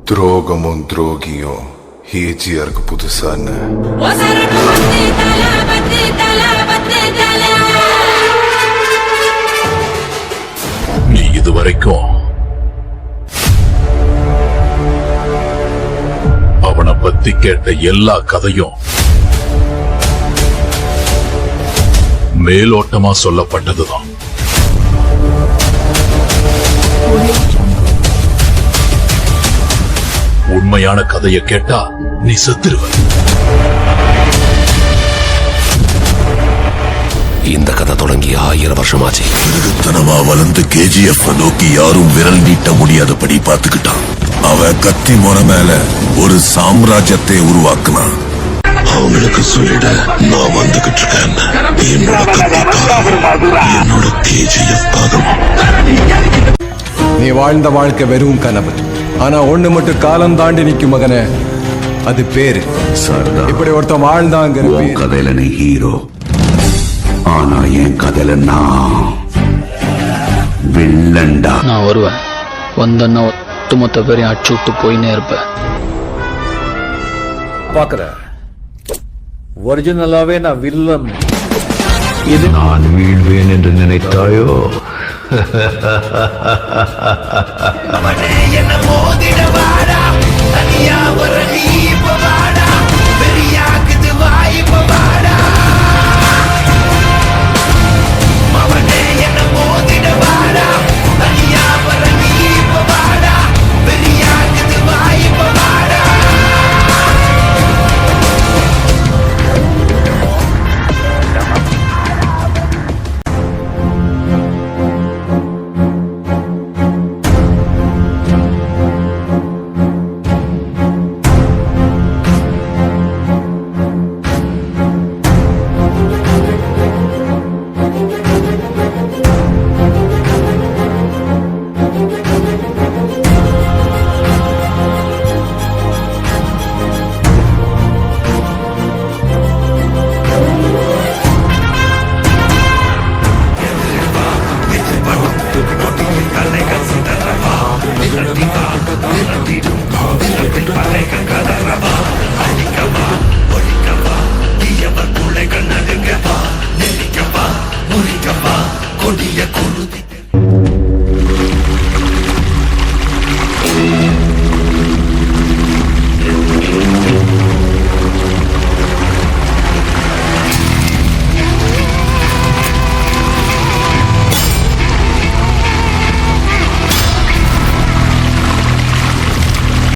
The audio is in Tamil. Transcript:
துரோகமும் துரோகியும் ஹேஜியாருக்கு புதுசா என்ன? நீ இதுவரைக்கும் அவனை பத்தி கேட்ட எல்லா கதையும் மேலோட்டமா சொல்லப்பட்டதுதான். உண்மையான கதையை கேட்டா நீ செத்துருவ. இந்த கதை தொடங்கி 1000 வருஷமாச்சு. திருத்தனமா வளர்ந்து KGF நோக்கி யாரும் விரல் நீட்ட முடியாதபடி பாத்துக்கிட்டான். அவன் கத்தி முறை மேல ஒரு சாம்ராஜ்யத்தை உருவாக்குனான். அவங்களுக்கு சொல்லிட நான் வந்துகிட்டு இருக்கேன். என்னோட கத்திக்காக, என்னோட KGF காக. நீ வாழ்ந்த வாழ்க்கை வெறும் கனவு. ஆனா ஒண்ணு மட்டும் காலம் தாண்டி நிக்கும் மகனே, அது பேரு. இப்படி ஒருத்தன் வாழ்ந்தாங்கிற கதையில நீ ஹீரோ, ஆனா என் கதையில நான் வில்லன்டா. நான் வருவேன், வந்தன்னா ஒட்டுமொத்த பேரையும் அடிச்சு விட்டு போயினே இருப்பேன். பாக்குற ஒரிஜினலாவே நான் வில்லன். இது நான் வீழ்வேன் என்று நினைத்தாயோ? என்ன மோதிட